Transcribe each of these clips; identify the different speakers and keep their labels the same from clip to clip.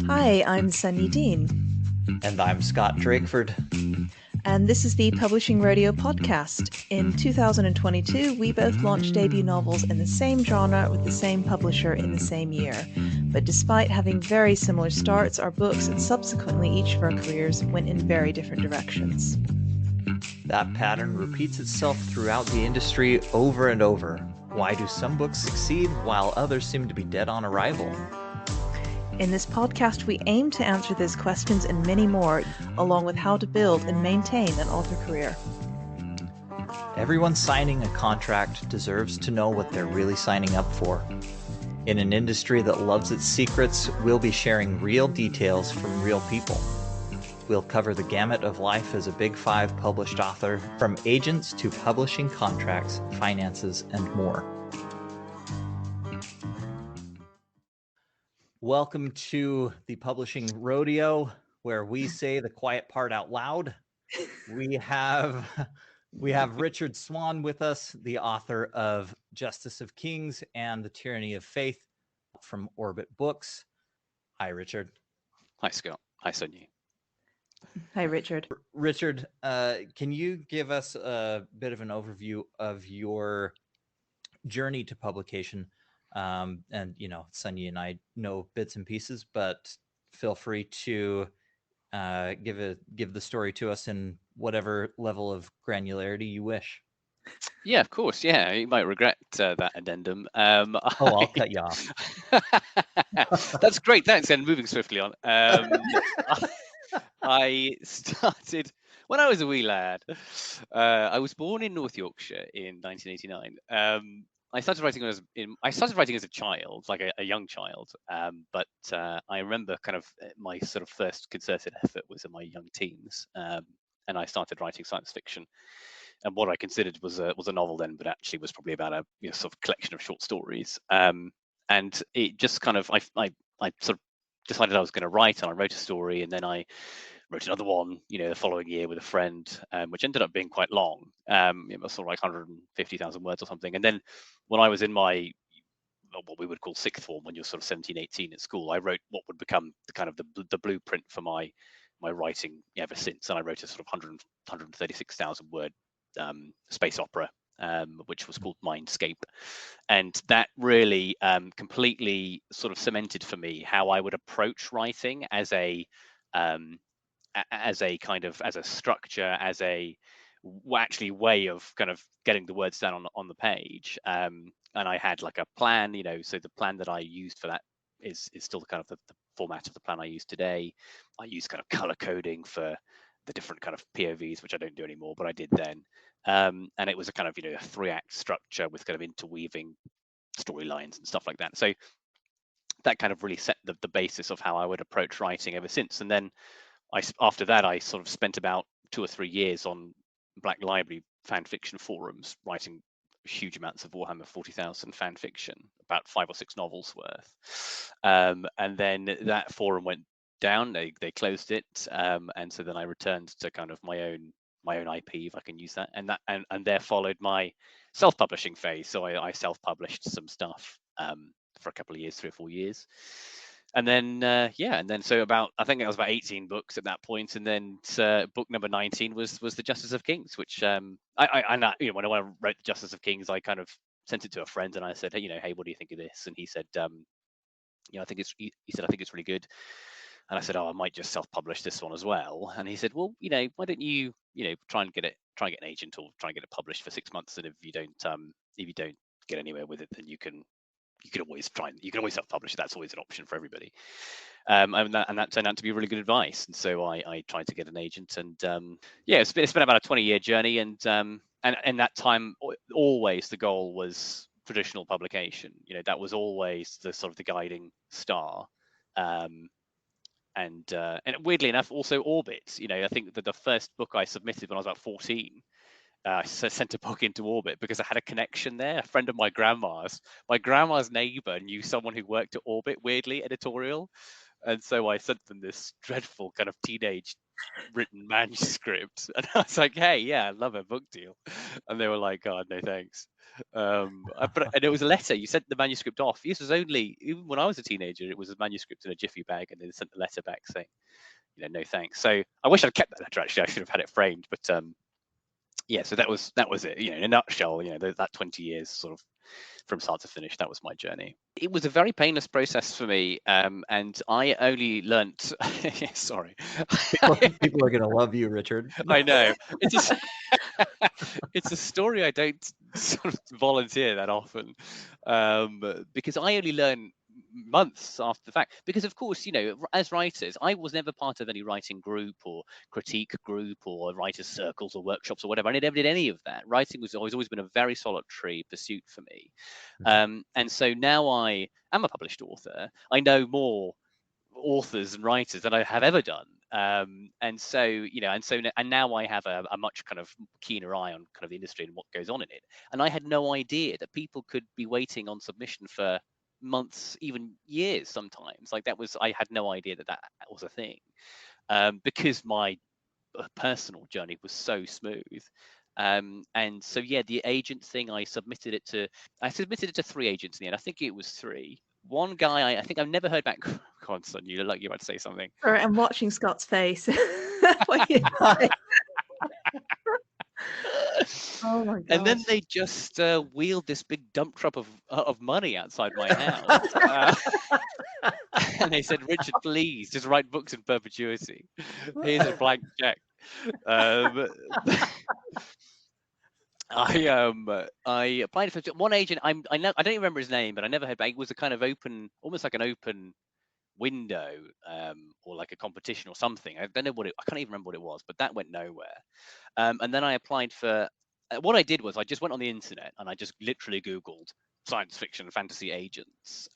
Speaker 1: Hi, I'm Sunny Dean,
Speaker 2: And I'm Scott Drakeford.
Speaker 1: and this is the Publishing Rodeo podcast. In 2022, we both launched debut novels in the same genre with the same publisher in the same year. But despite having very similar starts, our books and subsequently each of our careers went in very different directions.
Speaker 2: That pattern repeats itself throughout the industry over and over. Why do some books succeed while others seem to be dead on arrival?
Speaker 1: In this podcast, we aim to answer these questions and many more, along with how to build and maintain an author career.
Speaker 2: Everyone signing a contract deserves to know what they're really signing up for. In an industry that loves its secrets, we'll be sharing real details from real people. We'll cover the gamut of life as a Big Five published author, from agents to publishing contracts, finances, and more. Welcome to the Publishing Rodeo, where we say the quiet part out loud. We have Richard Swan with us, the author of Justice of Kings and The Tyranny of Faith from Orbit Books. Hi, Richard.
Speaker 3: Hi, Scott. Hi, Sunyi.
Speaker 1: Hi, Richard.
Speaker 2: Richard, can you give us a bit of an overview of your journey to publication? And Sunny and I know bits and pieces, but feel free to give the story to us in whatever level of granularity you wish.
Speaker 3: Yeah, of course. Yeah, you might regret that addendum.
Speaker 2: I'll cut you off.
Speaker 3: That's great. Thanks. And moving swiftly on. I started when I was a wee lad. I was born in North Yorkshire in 1989. I started writing as a child, like a young child. But I remember kind of my sort of first concerted effort was in my young teens, and I started writing science fiction. And what I considered was a novel then, but actually was probably about a sort of collection of short stories. And it just kind of I sort of decided I was going to write, and I wrote a story, and then I wrote another one, the following year with a friend, which ended up being quite long. It was sort of like 150,000 words or something. And then when I was in my what we would call sixth form, when you're sort of 17, 18 at school, I wrote what would become the kind of the blueprint for my writing ever since. And I wrote a sort of 136,000 word space opera, which was called Mindscape. And that really completely sort of cemented for me how I would approach writing as a kind of as a structure, as a actually way of kind of getting the words down on the page. And I had like a plan, so the plan that I used for that is still kind of the format of the plan I use today. I use kind of color coding for the different kind of POVs, which I don't do anymore, but I did then. And it was a kind of, a 3-act structure with kind of interweaving storylines and stuff like that. So that kind of really set the basis of how I would approach writing ever since. And then after that, I sort of spent about 2 or 3 years on Black Library fan fiction forums, writing huge amounts of Warhammer 40,000 fan fiction, about 5 or 6 novels worth. And then that forum went down. They closed it, and so then I returned to kind of my own IP, if I can use that, and there followed my self-publishing phase. So I self-published some stuff for a couple of years, 3 or 4 years. And then so I think it was about 18 books at that point, and then book number 19 was the Justice of Kings, which when I wrote the Justice of Kings, I kind of sent it to a friend, and I said, hey, what do you think of this? And he said, I think it's really good. And I said, I might just self-publish this one as well. And he said, well, why don't you try and get an agent, or try and get it published for 6 months, and if you don't get anywhere with it, then you can always self-publish it. That's always an option for everybody. And that turned out to be really good advice. And so I tried to get an agent, and it's been about a 20-year journey. And that time, always the goal was traditional publication. That was always the sort of the guiding star. And weirdly enough, also Orbit. I think that the first book I submitted when I was about 14, I sent a book into Orbit because I had a connection there. A friend of my grandma's neighbor knew someone who worked at Orbit, weirdly, editorial. And so I sent them this dreadful kind of teenage written manuscript. And I was like, hey, yeah, I love a book deal. And they were like, God, no thanks. And it was a letter. You sent the manuscript off. This was only, even when I was a teenager, it was a manuscript in a jiffy bag, and they sent the letter back saying, no thanks. So I wish I'd kept that letter. Actually, I should have had it framed. But yeah, so that was it. In a nutshell, that 20 years sort of from start to finish, that was my journey. It was a very painless process for me, and I only learnt. Sorry,
Speaker 2: People are gonna love you, Richard.
Speaker 3: I know it's a story I don't sort of volunteer that often, because I only learn months after the fact. Because of course, as writers, I was never part of any writing group or critique group or writers circles or workshops or whatever. I never did any of that. Writing was always been a very solitary pursuit for me, and so now I am a published author. I know more authors and writers than I have ever done. And now I have a much kind of keener eye on kind of the industry and what goes on in it. And I had no idea that people could be waiting on submission for months, even years sometimes. I had no idea that was a thing, because my personal journey was so smooth. And so yeah, the agent thing, I submitted it to 3 agents in the end. I think it was 3. One guy, I think I've never heard back. Go on, son, you look like you're about to say something.
Speaker 1: I'm watching Scott's face. What you say? Oh my god!
Speaker 3: And then they just wheeled this big dump truck of money outside my house. And they said, Richard, please just write books in perpetuity. Here's a blank check. I applied for one agent. I don't even remember his name, but I never heard back. It was a kind of open, almost like an open window, or like a competition or something. I don't know I can't even remember what it was, but that went nowhere. And then I applied for. What I did was I just went on the internet and I just literally Googled science fiction and fantasy agents.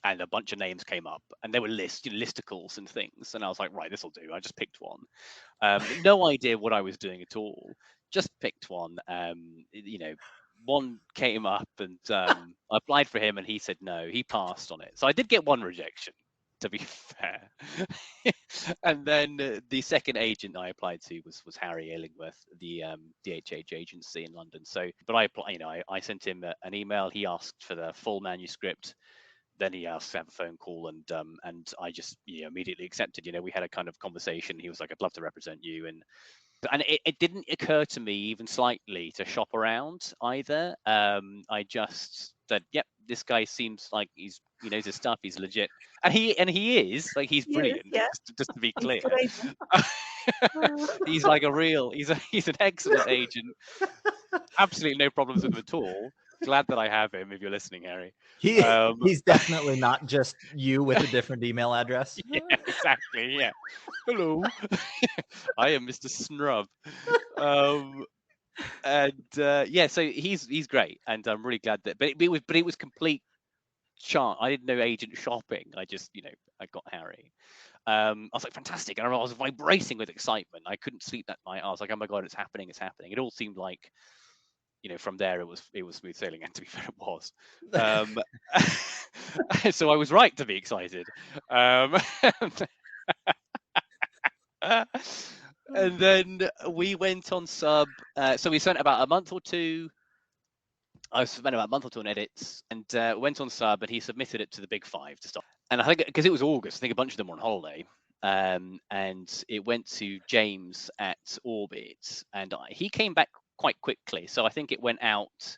Speaker 3: And a bunch of names came up, and there were listicles and things. And I was like, right, this will do. I just picked one. No idea what I was doing at all. Just picked one. One came up, and I applied for him, and he said no. He passed on it. So I did get one rejection, to be fair. And then the second agent I applied to was Harry Illingworth, the DHH agency in London. So, but I sent him an email. He asked for the full manuscript. Then he asked to have a phone call, and I just immediately accepted. We had a kind of conversation. He was like, "I'd love to represent you," and it didn't occur to me even slightly to shop around either. I just said, "Yep, this guy seems like he knows his stuff. He's legit," and he is like he's brilliant.
Speaker 1: Yeah.
Speaker 3: Just to be clear, he's like he's an excellent agent. Absolutely no problems with him at all. Glad that I have him. If you're listening, Harry,
Speaker 2: he's definitely not just you with a different email address.
Speaker 3: Yeah, exactly. Yeah. Hello, I am Mr. Snrub. Yeah, so he's great, and I'm really glad that. But it was complete chance. I didn't know agent shopping. I just I got Harry. I was like, fantastic, and I was vibrating with excitement. I couldn't sleep that night. I was like, oh my god, it's happening! It's happening! It all seemed like. From there it was smooth sailing, and to be fair, it was. So I was right to be excited. And then we went on sub. So we spent about a month or two. I spent about a month or two on edits, and went on sub, and he submitted it to the Big 5 to start. And I think because it was August, I think a bunch of them were on holiday. And it went to James at Orbit, and he came back quite quickly. So I think it went out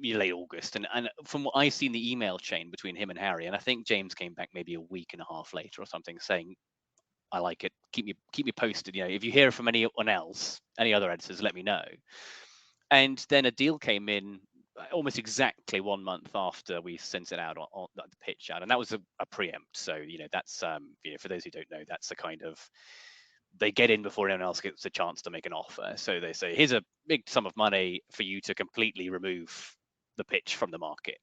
Speaker 3: late August, and from what I see in the email chain between him and Harry, and I think James came back maybe a week and a half later or something, saying, "I like it. Keep me posted. If you hear from anyone else, any other editors, let me know." And then a deal came in almost exactly 1 month after we sent it out on the pitch out, and that was a preempt. So that's for those who don't know, that's a kind of. They get in before anyone else gets a chance to make an offer. So they say, here's a big sum of money for you to completely remove the pitch from the market.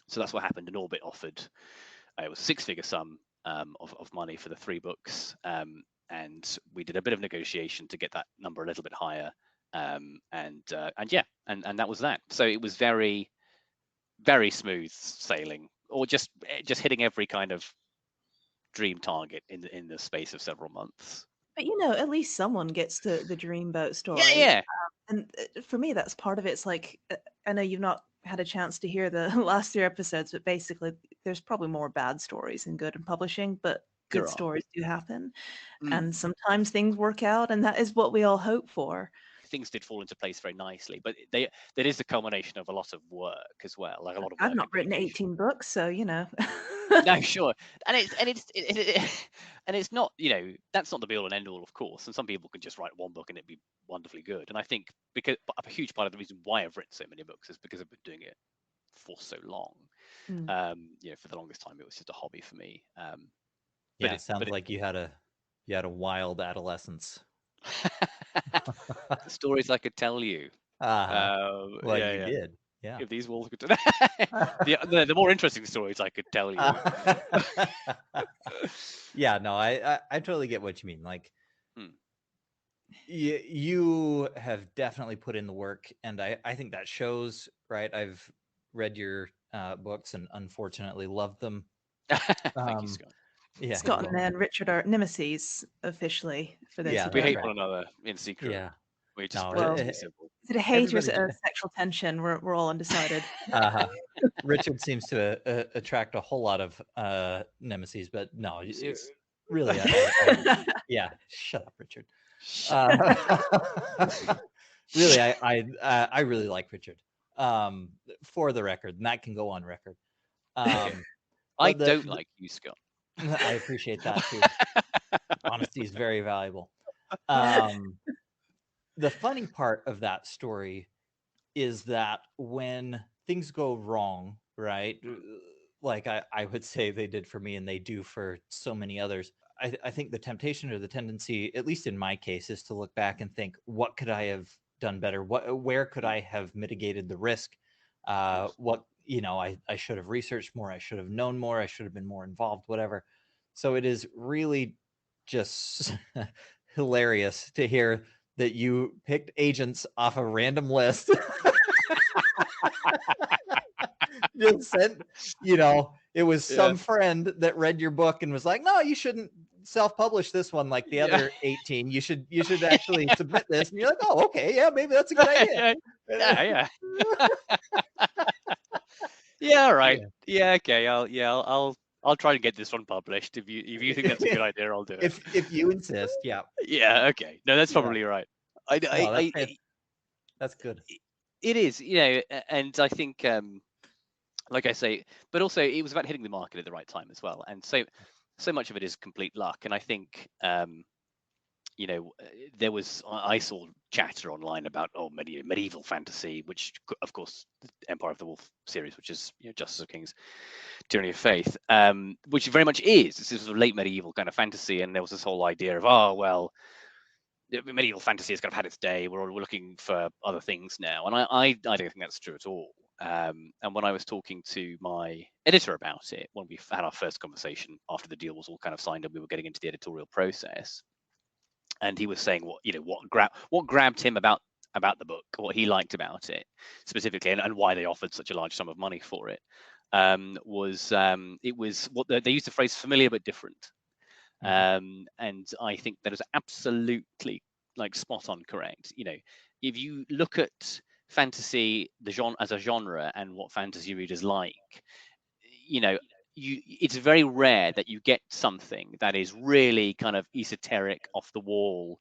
Speaker 3: So that's what happened. And Orbit offered, it was a 6-figure sum of money for the 3 books. And we did a bit of negotiation to get that number a little bit higher. And that was that. So it was very, very smooth sailing, or just hitting every kind of dream target in the space of several months.
Speaker 1: But at least someone gets the dreamboat
Speaker 3: Yeah,
Speaker 1: story.
Speaker 3: yeah.
Speaker 1: And for me, that's part of it. It's like, I know you've not had a chance to hear the last 3 episodes, but basically, there's probably more bad stories in good in publishing, but good
Speaker 3: There are.
Speaker 1: stories do happen.
Speaker 3: Mm.
Speaker 1: And sometimes things work out, and that is what we all hope for.
Speaker 3: Things did fall into place very nicely, but that is the culmination of a lot of work as well, like a lot of
Speaker 1: I've
Speaker 3: work
Speaker 1: not
Speaker 3: and
Speaker 1: written
Speaker 3: dedication.
Speaker 1: 18 books, so
Speaker 3: No, sure, and and it's not, that's not the be all and end all, of course. And some people can just write one book and it'd be wonderfully good. And I think because a huge part of the reason why I've written so many books is because I've been doing it for so long.
Speaker 1: Mm.
Speaker 3: For the longest time, it was just a hobby for me.
Speaker 2: Yeah, it sounds like you had a wild adolescence.
Speaker 3: Stories I could tell you.
Speaker 2: Well, you did. Yeah.
Speaker 3: If these walls could the more interesting stories I could tell you.
Speaker 2: Yeah, no, I totally get what you mean. Like, you have definitely put in the work, and I think that shows, right? I've read your books and unfortunately loved them.
Speaker 3: Thank you, Scott.
Speaker 2: Yeah,
Speaker 1: Scott and Richard are nemesis officially, for those who
Speaker 3: We
Speaker 1: don't
Speaker 3: hate
Speaker 1: know.
Speaker 3: one another in secret.
Speaker 2: Yeah.
Speaker 3: We just
Speaker 2: No,
Speaker 3: pretend to be simple.
Speaker 1: Is it a hate or is
Speaker 2: everybody-
Speaker 1: it a sexual tension? We're all undecided.
Speaker 2: Richard seems to attract a whole lot of nemesis, but no, really, yeah, shut up, Richard. Really, I really like Richard. For the record, and that can go on record.
Speaker 3: I don't like you, Scott.
Speaker 2: I appreciate that too. Honesty is very valuable. The funny part of that story is that when things go wrong, right? Like I would say they did for me, and they do for so many others. I think the temptation or the tendency, at least in my case, is to look back and think, what could I have done better? Where could I have mitigated the risk? What I should have researched more. I should have known more. I should have been more involved. Whatever. So it is really just hilarious to hear that you picked agents off a random list. Just sent, it was some friend that read your book and was like, no, you shouldn't self-publish this one like the other 18. You should actually submit this. And you're like, oh, okay, yeah, maybe that's a good idea.
Speaker 3: Yeah. Yeah, right. Yeah, okay. I'll try and get this one published. If you think that's a good idea, I'll do it.
Speaker 2: If you insist, yeah.
Speaker 3: Yeah, okay. No, that's probably right.
Speaker 2: That's good.
Speaker 3: It is, and I think, like I say, but also it was about hitting the market at the right time as well. And so much of it is complete luck. And I think, I saw chatter online about medieval fantasy, which of course the Empire of the Wolf series, which is Justice of Kings, Tyranny of Faith, which very much is this is late medieval kind of fantasy. And there was this whole idea of medieval fantasy has kind of had its day. We're looking for other things now, and I don't think that's true at all. And when I was talking to my editor about it, when we had our first conversation after the deal was all kind of signed and we were getting into the editorial process, and he was saying what grabbed him about the book, what he liked about it specifically, and why they offered such a large sum of money for it, was it was what they used the phrase familiar but different. And I think that is absolutely spot on correct. If you look at fantasy, the genre as a genre, and what fantasy readers like, it's very rare that you get something that is really kind of esoteric, off the wall,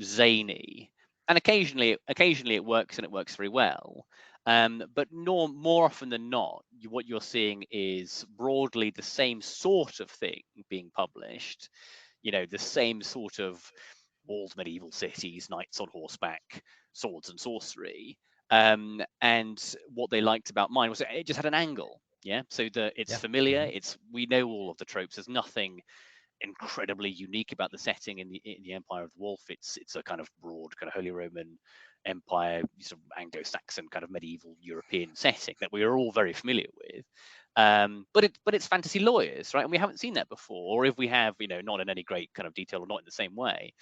Speaker 3: zany, and occasionally it works, and it works very well. But more often than not, what you're seeing is broadly the same sort of thing being published. The same sort of walled medieval cities, knights on horseback, swords and sorcery. And what they liked about mine was it just had an angle. Yeah, so it's familiar. We know all of the tropes. There's nothing incredibly unique about the setting in the Empire of the Wolf. It's a kind of broad kind of Holy Roman Empire, sort of Anglo-Saxon kind of medieval European setting that we are all very familiar with. But it's fantasy lawyers, right? And we haven't seen that before, or if we have, not in any great kind of detail or not in the same way.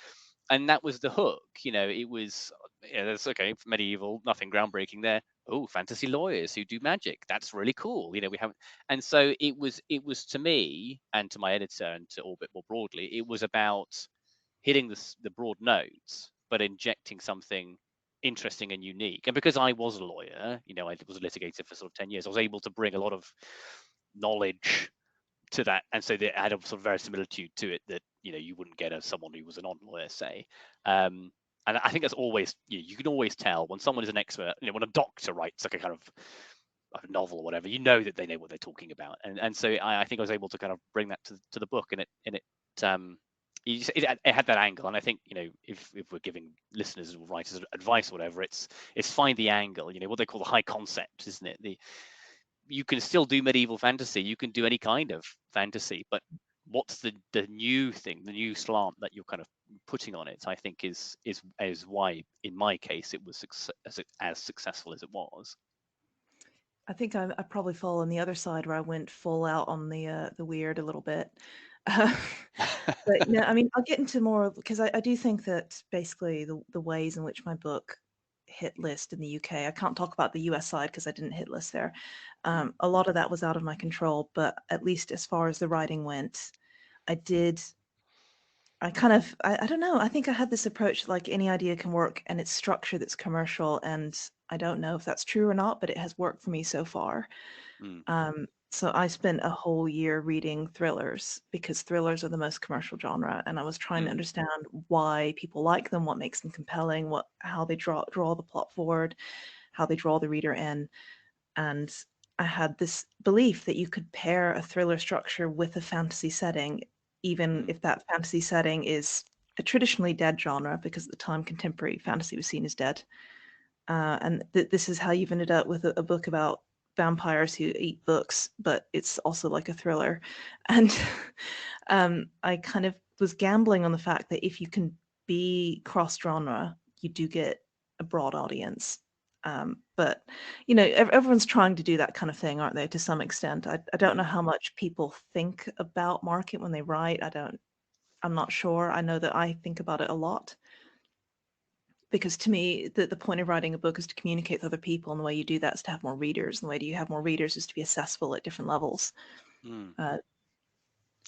Speaker 3: And that was the hook. It was that's okay, medieval, nothing groundbreaking there. oh, fantasy lawyers who do magic. That's really cool. We have, and so it was to me and to my editor and to Orbit more broadly, it was about hitting the broad notes, but injecting something interesting and unique. And because I was a lawyer, I was a litigator for sort of 10 years, I was able to bring a lot of knowledge to that, and so they had a sort of verisimilitude to it that you wouldn't get as someone who was a non-lawyer, say. And I think that's always, you can always tell when someone is an expert. When a doctor writes like a kind of a novel or whatever, that they know what they're talking about. And so I think I was able to kind of bring that to the book, and it had that angle. And I think if we're giving listeners or writers advice or whatever, it's find the angle. What they call the high concept, isn't it? You can still do medieval fantasy, you can do any kind of fantasy, but what's the new thing, the new slant that you're kind of putting on it, I think is why in my case it was as successful as it was.
Speaker 1: I think I probably fall on the other side where I went full out on the weird a little bit. But no, I mean, I'll get into more because I do think that basically the ways in which my book hit list in the UK, I can't talk about the US side because I didn't hit list there. A lot of that was out of my control, but at least as far as the writing went, I don't know. I think I had this approach like any idea can work and it's structure that's commercial. And I don't know if that's true or not, but it has worked for me so far. So I spent a whole year reading thrillers because thrillers are the most commercial genre. And I was trying to understand why people like them, what makes them compelling, how they draw the plot forward, how they draw the reader in. And I had this belief that you could pair a thriller structure with a fantasy setting, even if that fantasy setting is a traditionally dead genre, because at the time contemporary fantasy was seen as dead. And this is how you've ended up with a book about vampires who eat books, but it's also like a thriller. And I kind of was gambling on the fact that if you can be cross-genre, you do get a broad audience. But everyone's trying to do that kind of thing, aren't they? To some extent, I don't know how much people think about market when they write. I'm not sure. I know that I think about it a lot because to me, the point of writing a book is to communicate with other people, and the way you do that is to have more readers. And the way you have more readers is to be accessible at different levels.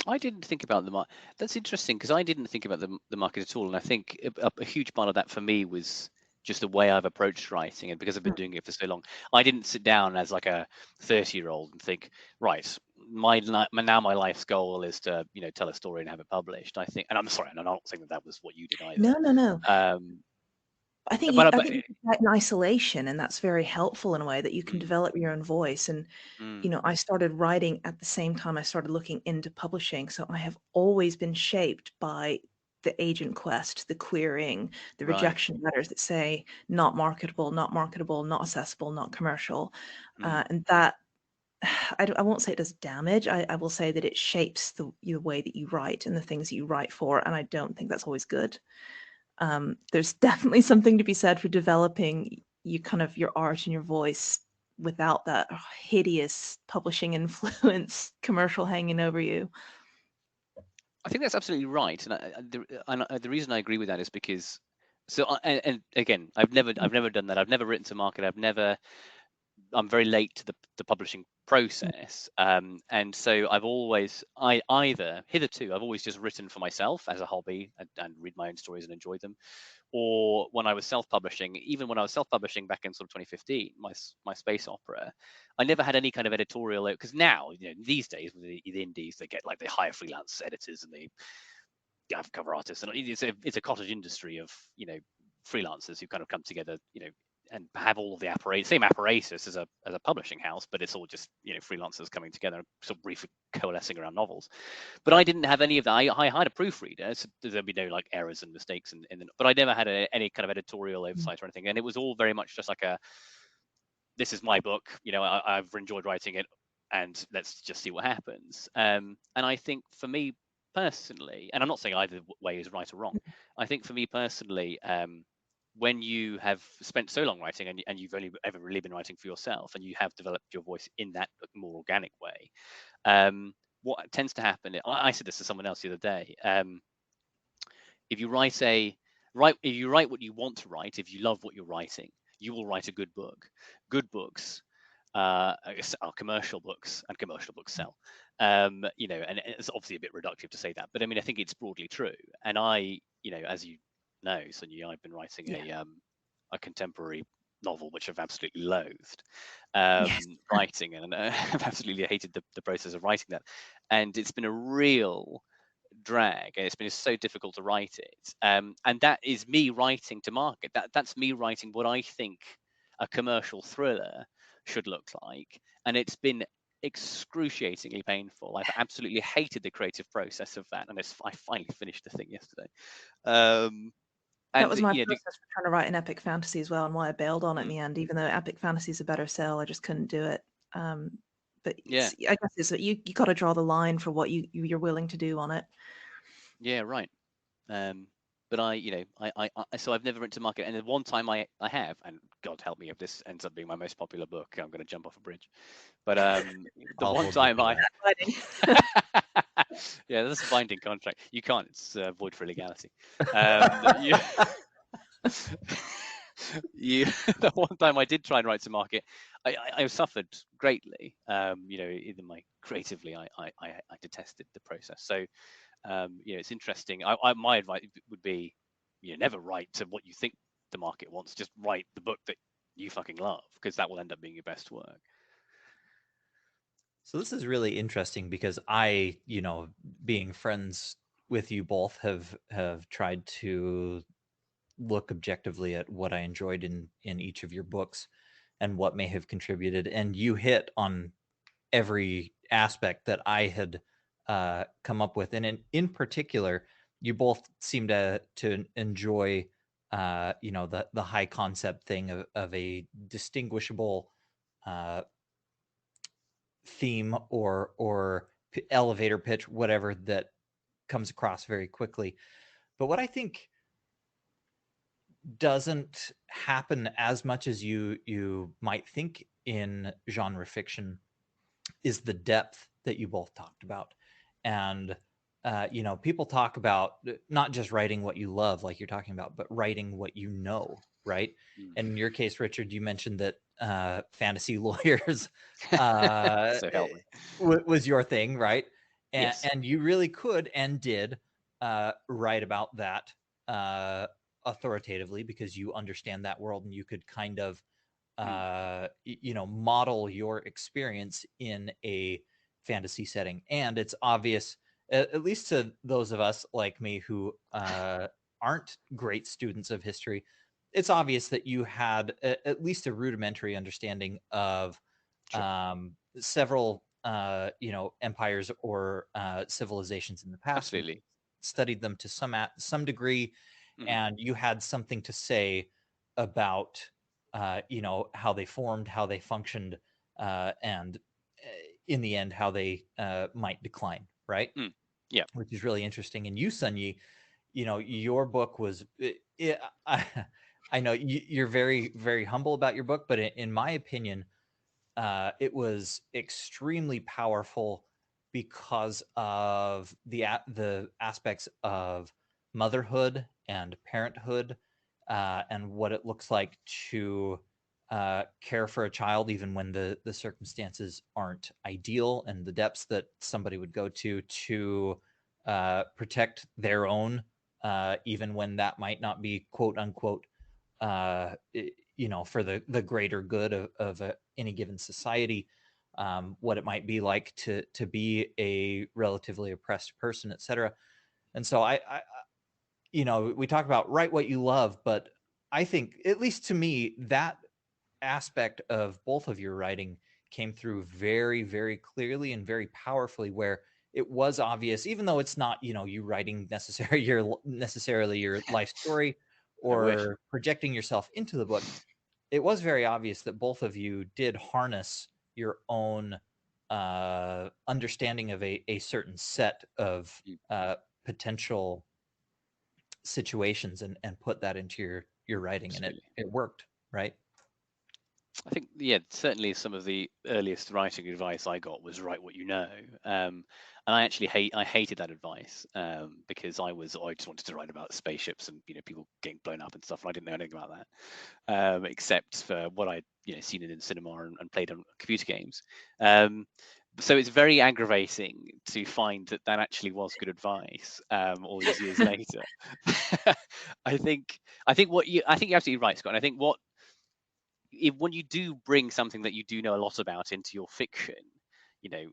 Speaker 3: I didn't think about the market. That's interesting because I didn't think about the market at all, and I think a huge part of that for me was just the way I've approached writing, and because I've been doing it for so long, I didn't sit down as like a 30-year-old and think, right, my life's goal is to tell a story and have it published. I think, and I'm sorry, and I'm not saying that was what you did either.
Speaker 1: No. I think you
Speaker 3: but
Speaker 1: can write in isolation, and that's very helpful in a way that you can develop your own voice. And I started writing at the same time I started looking into publishing, so I have always been shaped by the agent quest, the querying, the rejection letters that say not marketable, not marketable, not accessible, not commercial, and that I won't say it does damage. I will say that it shapes the way that you write and the things that you write for, and I don't think that's always good. There's definitely something to be said for developing your art and your voice without that hideous publishing influence commercial hanging over you.
Speaker 3: I think that's absolutely right, and the reason I agree with that is because and again, I've never done that. I've never written to market. I'm very late to the publishing process, and so I've always hitherto I've always just written for myself as a hobby and read my own stories and enjoy them. Or when I was self-publishing, even when I was self-publishing back in sort of 2015, my space opera, I never had any kind of editorial, because now these days with the indies, they hire freelance editors and they have cover artists, and it's a cottage industry of freelancers who kind of come together and have all of the same apparatus as a publishing house, but it's all just freelancers coming together, sort of briefly coalescing around novels. But I didn't have any of that. I had a proofreader, so there'd be no errors and mistakes, but I never had any kind of editorial oversight or anything, and it was all very much just like this is my book. I've enjoyed writing it, and let's just see what happens. And I think for me personally, and I'm not saying either way is right or wrong. I think for me personally, when you have spent so long writing and you've only ever really been writing for yourself and you have developed your voice in that more organic way, what tends to happen, I said this to someone else the other day, if you write what you want to write, if you love what you're writing, you will write a good book. Good books I guess are commercial books, and commercial books sell. You know, and it's obviously a bit reductive to say that, but I mean, I think it's broadly true. And I, you know, as you know, Sunyi, I've been writing
Speaker 1: Yeah.
Speaker 3: a contemporary novel which I've absolutely loathed
Speaker 1: Yes.
Speaker 3: writing, and I've absolutely hated the process of writing that. And it's been a real drag, and it's been so difficult to write it. And that is me writing to market. That's me writing what I think a commercial thriller should look like, and it's been excruciatingly painful. I've absolutely hated the creative process of that, and I finally finished the thing yesterday. Um,
Speaker 1: That
Speaker 3: and
Speaker 1: was my
Speaker 3: you know,
Speaker 1: process for trying to write an epic fantasy as well, and why I bailed on it in
Speaker 3: mm,
Speaker 1: the end. Even though epic fantasy is a better sell, I just couldn't do it. But
Speaker 3: yeah,
Speaker 1: I guess it's that you got to draw the line for what you're willing to do on it.
Speaker 3: yeah, right. Um, but you know, so I've never written to market, and the one time I have, and God help me if this ends up being my most popular book, I'm going to jump off a bridge. But the
Speaker 2: I'll
Speaker 3: one
Speaker 2: hold you
Speaker 3: time
Speaker 2: to
Speaker 3: I,
Speaker 2: that.
Speaker 1: Fighting.
Speaker 3: yeah, that's a binding contract. You can't. It's void for illegality. You, you, the one time I did try and write to market, I suffered greatly. You know, even my creatively, I detested the process. So you know, it's interesting. My advice would be, you know, never write to what you think the market wants. Just write the book that you fucking love, because that will end up being your best work.
Speaker 2: So this is really interesting because I, being friends with you both, have tried to look objectively at what I enjoyed in each of your books and what may have contributed, and you hit on every aspect that I had come up with, and in particular, you both seem to enjoy the high concept thing of a distinguishable uh, theme or elevator pitch, whatever, that comes across very quickly. But what I think doesn't happen as much as you might think in genre fiction is the depth that you both talked about. And people talk about not just writing what you love, like you're talking about, but writing what you know, right?
Speaker 3: Mm.
Speaker 2: And in your case, Richard, you mentioned that fantasy lawyers uh,
Speaker 3: So help me.
Speaker 2: was your thing, right? And,
Speaker 3: Yes.
Speaker 2: and you really could and did write about that authoritatively because you understand that world and you could kind of
Speaker 3: Mm.
Speaker 2: model your experience in a fantasy setting. And it's obvious, at least to those of us like me who aren't great students of history, it's obvious that you had at least a rudimentary understanding of
Speaker 3: Sure.
Speaker 2: several empires or civilizations in the past, and
Speaker 3: Absolutely.
Speaker 2: studied them to some degree,
Speaker 3: Hmm.
Speaker 2: and you had something to say about how they formed, how they functioned, and in the end how they might decline, right?
Speaker 3: Mm. Yeah.
Speaker 2: Which is really interesting. And you, Sunyi, your book was I, I know you're very, very humble about your book, but in my opinion, it was extremely powerful because of the aspects of motherhood and parenthood, and what it looks like to care for a child even when the circumstances aren't ideal, and the depths that somebody would go to protect their own, even when that might not be quote unquote for the greater good of any given society, what it might be like to be a relatively oppressed person, etc. And so we talk about write what you love, but I think, at least to me, that aspect of both of your writing came through very, very clearly and very powerfully, where it was obvious, even though it's not, you writing necessarily your life story
Speaker 3: I wish.
Speaker 2: or projecting yourself into the book. It was very obvious that both of you did harness your own understanding of a certain set of
Speaker 3: Mm.
Speaker 2: potential situations, and put that into your writing, and it
Speaker 3: Absolutely.
Speaker 2: it worked, right?
Speaker 3: I think, yeah, certainly some of the earliest writing advice I got was write what you know. And I hated that advice, because I just wanted to write about spaceships and, people getting blown up and stuff. And I didn't know anything about that, except for what I'd, seen it in cinema and played on computer games. So it's very aggravating to find that actually was good advice, all these years later. I think you're absolutely right, Scott. And I think when you do bring something that you do know a lot about into your fiction, you know,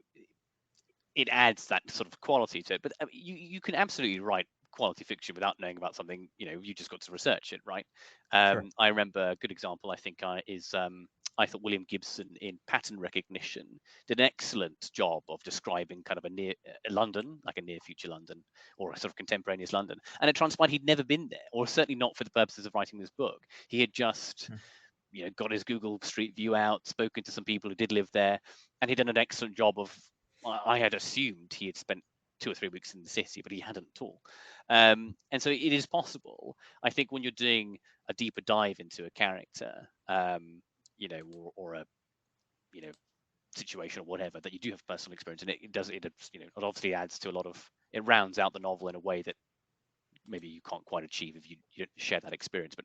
Speaker 3: it adds that sort of quality to it. But you can absolutely write quality fiction without knowing about something. You just got to research it, right?
Speaker 2: Sure.
Speaker 3: I remember a good example. I think I thought William Gibson in Pattern Recognition did an excellent job of describing kind of a London, like a near future London, or a sort of contemporaneous London. And it transpired he'd never been there, or certainly not for the purposes of writing this book. He had just got his Google Street View out, spoken to some people who did live there, and he'd done an excellent job of. I had assumed he had spent 2 or 3 weeks in the city, but he hadn't at all. And so it is possible. I think when you're doing a deeper dive into a character, or a situation or whatever, that you do have personal experience, and it obviously adds to a lot of. It rounds out the novel in a way that maybe you can't quite achieve if you share that experience, but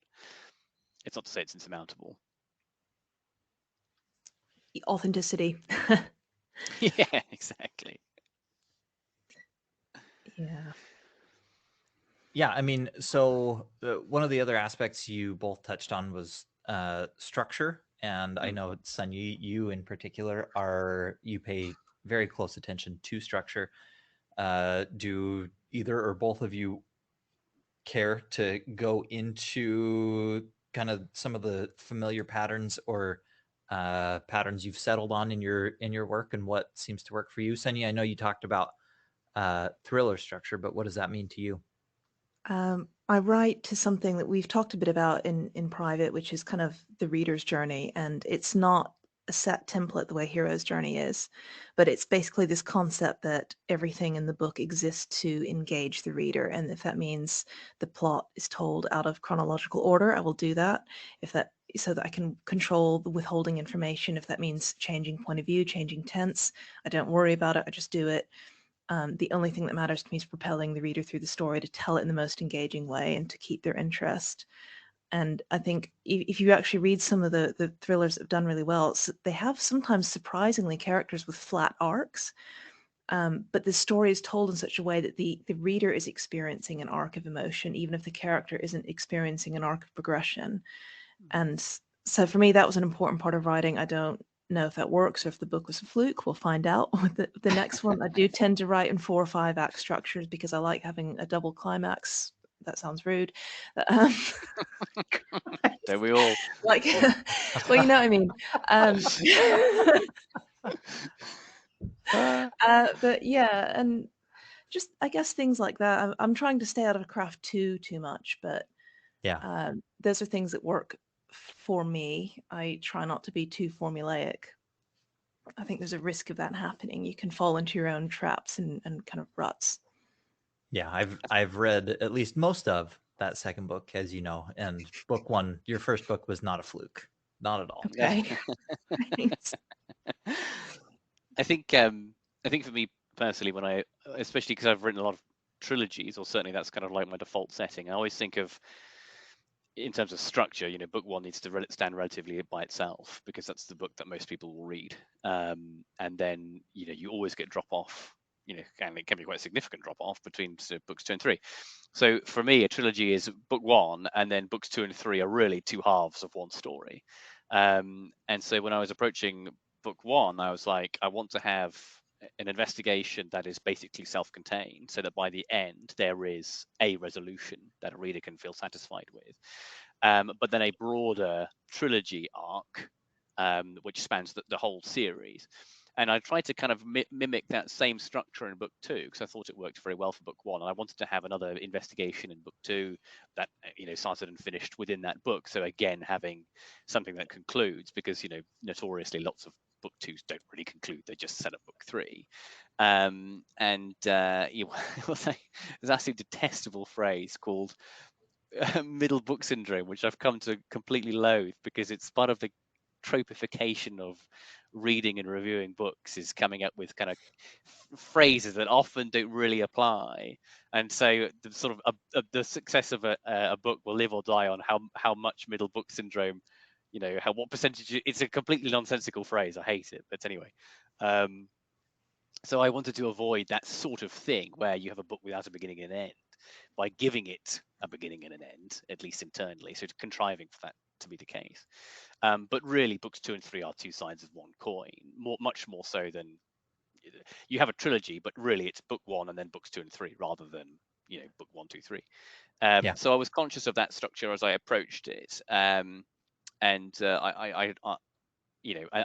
Speaker 3: it's not to say it's insurmountable.
Speaker 1: Authenticity.
Speaker 3: Yeah, exactly.
Speaker 1: Yeah.
Speaker 2: Yeah, I mean, so one of the other aspects you both touched on was structure, and I know Sunyi, you in particular, you pay very close attention to structure. Do either or both of you care to go into kind of some of the familiar patterns or patterns you've settled on in your work, and what seems to work for you? Sunyi, I know you talked about thriller structure, but what does that mean to you?
Speaker 1: I write to something that we've talked a bit about in private, which is kind of the reader's journey, and it's not a set template the way hero's journey is, but it's basically this concept that everything in the book exists to engage the reader, and if that means the plot is told out of chronological order, I will do that. So that I can control the withholding information. If that means changing point of view, changing tense, I don't worry about it. I just do it. The only thing that matters to me is propelling the reader through the story to tell it in the most engaging way and to keep their interest. And I think if you actually read some of the thrillers that have done really well, they have sometimes surprisingly characters with flat arcs. But the story is told in such a way that the reader is experiencing an arc of emotion, even if the character isn't experiencing an arc of progression. And so for me, that was an important part of writing. I don't know if that works or if the book was a fluke. We'll find out with the next one. I do tend to write in 4 or 5 act structures because I like having a double climax. That sounds rude. Um,
Speaker 3: Don't we all?
Speaker 1: like, well, you know what I mean. But yeah, and just I guess things like that. I'm trying to stay out of craft too much, but
Speaker 2: Yeah.
Speaker 1: those are things that work for me. I try not to be too formulaic. I think there's a risk of that happening. You can fall into your own traps and kind of ruts.
Speaker 2: Yeah, I've read at least most of that second book, as you know, and book one, your first book, was not a fluke, not at all.
Speaker 1: Okay. Thanks.
Speaker 3: I think for me personally, especially because I've written a lot of trilogies, or certainly that's kind of like my default setting, I always think of, in terms of structure, book one needs to stand relatively by itself, because that's the book that most people will read. And then, you always get drop off, and it can be quite a significant drop off between books 2 and 3. So for me, a trilogy is book one, and then books 2 and 3 are really two halves of one story. And so when I was approaching book one, I was like, I want to have an investigation that is basically self-contained, so that by the end there is a resolution that a reader can feel satisfied with. But then a broader trilogy arc, which spans the whole series. And I tried to kind of mimic that same structure in book two, because I thought it worked very well for book one. And I wanted to have another investigation in book two that, started and finished within that book. So again, having something that concludes, because, notoriously lots of book twos don't really conclude. They just set up book three. It was there's actually a detestable phrase called middle book syndrome, which I've come to completely loathe, because it's part of the tropification of reading and reviewing books is coming up with kind of phrases that often don't really apply, and so the sort of the success of a book will live or die on how much middle book syndrome, what percentage. It's a completely nonsensical phrase. I hate it, but anyway. So I wanted to avoid that sort of thing where you have a book without a beginning and an end by giving it a beginning and an end, at least internally. So contriving for that to be the case. But really, books 2 and 3 are two sides of one coin, much more so than you have a trilogy, but really it's book 1 and then books 2 and 3 rather than book 1, 2, 3. So I was conscious of that structure as I approached it, and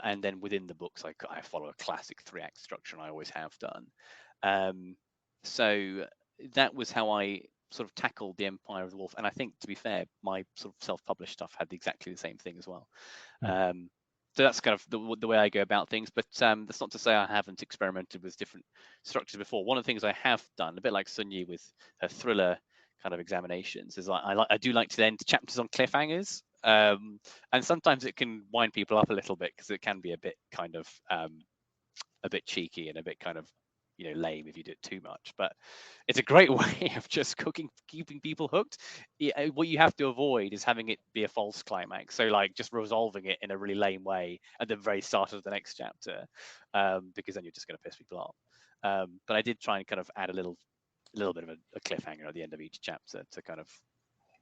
Speaker 3: and then within the books, I follow a classic 3-act structure, and I always have done. So that was how I sort of tackled the Empire of the Wolf. And I think, to be fair, my sort of self-published stuff had exactly the same thing as well. So that's kind of the way I go about things. But that's not to say I haven't experimented with different structures before. One of the things I have done, a bit like Sunyi with her thriller kind of examinations, is I do like to end chapters on cliffhangers. And sometimes it can wind people up a little bit because it can be a bit kind of a bit cheeky and a bit kind of lame if you do it too much. But it's a great way of just keeping people hooked. What you have to avoid is having it be a false climax, so like just resolving it in a really lame way at the very start of the next chapter, because then you're just going to piss people off. But I did try and kind of add a little bit of a cliffhanger at the end of each chapter to kind of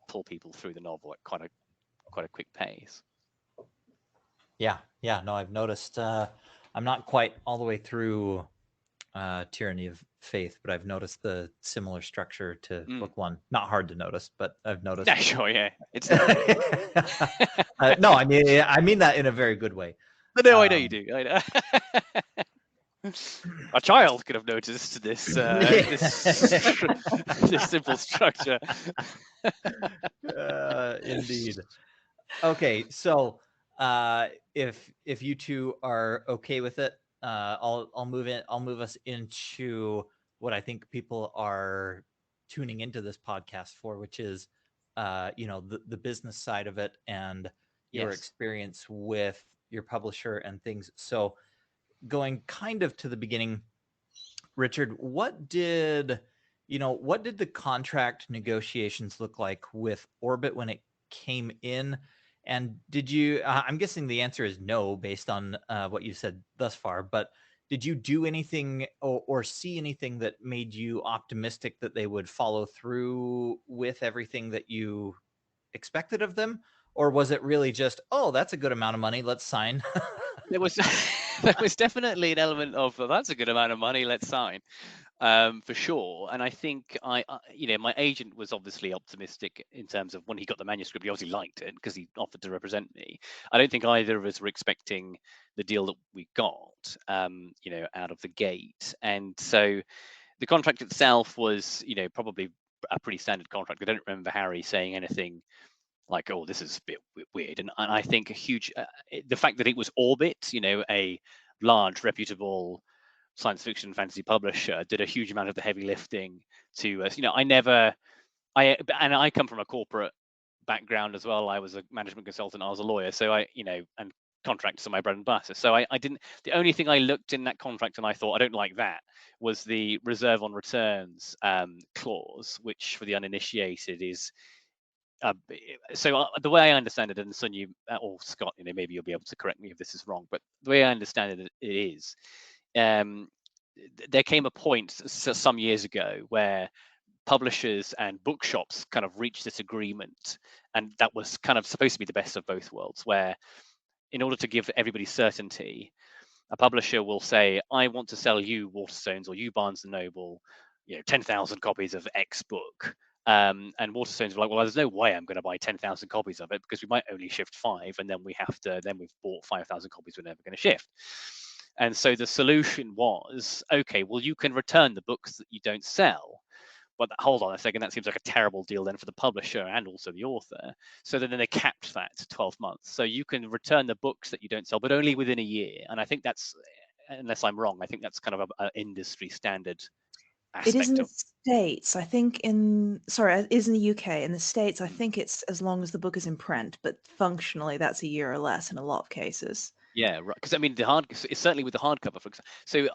Speaker 3: pull people through the novel at quite a quick pace.
Speaker 2: Yeah, no, I've noticed. I'm not quite all the way through Tyranny of Faith, but I've noticed the similar structure to book 1. Not hard to notice, but I've noticed.
Speaker 3: Yeah, sure, yeah. It's
Speaker 2: no, I mean that in a very good way.
Speaker 3: No, I know you do. I know. A child could have noticed this this simple structure.
Speaker 2: Indeed. Okay, so if you two are okay with it, I'll move us into what I think people are tuning into this podcast for, which is the business side of it and your experience with your publisher and things. So going kind of to the beginning, Richard, what did the contract negotiations look like with Orbit when it came in? And did you, I'm guessing the answer is no, based on what you said thus far, but did you do anything or see anything that made you optimistic that they would follow through with everything that you expected of them? Or was it really just, oh, that's a good amount of money, let's sign?
Speaker 3: There was definitely an element of, well, that's a good amount of money, let's sign. For sure. And I think my agent was obviously optimistic in terms of when he got the manuscript. He obviously liked it because he offered to represent me. I don't think either of us were expecting the deal that we got, out of the gate. And so the contract itself was, probably a pretty standard contract. I don't remember Harry saying anything like, oh, this is a bit weird. And I think the fact that it was Orbit, a large, reputable science fiction fantasy publisher, did a huge amount of the heavy lifting to us. I come from a corporate background as well. I was a management consultant. I was a lawyer. So and contracts are my bread and butter. So the only thing I looked in that contract and I thought, I don't like that, was the reserve on returns clause, which for the uninitiated is, so the way I understand it, and Sunyi or Scott, maybe you'll be able to correct me if this is wrong, but the way I understand it is, there came a point some years ago where publishers and bookshops kind of reached this agreement, and that was kind of supposed to be the best of both worlds, where in order to give everybody certainty, a publisher will say, I want to sell you Waterstones or you Barnes and Noble, 10,000 copies of X book. And Waterstones were like, well, there's no way I'm going to buy 10,000 copies of it because we might only shift 5, and then we've bought 5,000 copies we're never going to shift. And so the solution was, okay, well, you can return the books that you don't sell. But hold on a second, that seems like a terrible deal then for the publisher and also the author. So then they capped that to 12 months. So you can return the books that you don't sell, but only within a year. And I think that's, unless I'm wrong, I think that's kind of an industry standard aspect.
Speaker 1: It is an States, I think it is in the UK. In the States, I
Speaker 3: Mm.
Speaker 1: think it's as long as the book is in print, but functionally that's a year or less in a lot of cases.
Speaker 3: Yeah, right. Because I mean, it's certainly with the hardcover, for example. So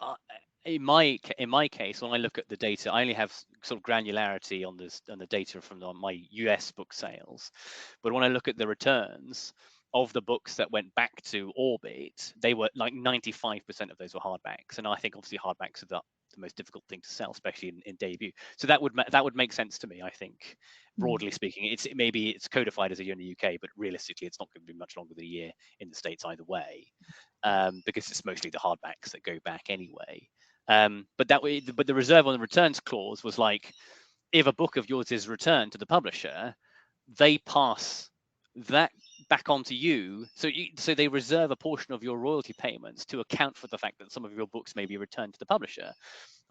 Speaker 3: in my case, when I look at the data, I only have sort of granularity on the data from my US book sales. But when I look at the returns of the books that went back to Orbit, they were like 95% of those were hardbacks, and I think obviously hardbacks are the most difficult thing to sell, especially in debut. So that would make sense to me. I think,
Speaker 1: Mm.
Speaker 3: broadly speaking, maybe it's codified as a year in the UK, but realistically, it's not going to be much longer than a year in the States either way, because it's mostly the hardbacks that go back anyway. But the reserve on the returns clause was like, if a book of yours is returned to the publisher, they pass that back onto you. So they reserve a portion of your royalty payments to account for the fact that some of your books may be returned to the publisher.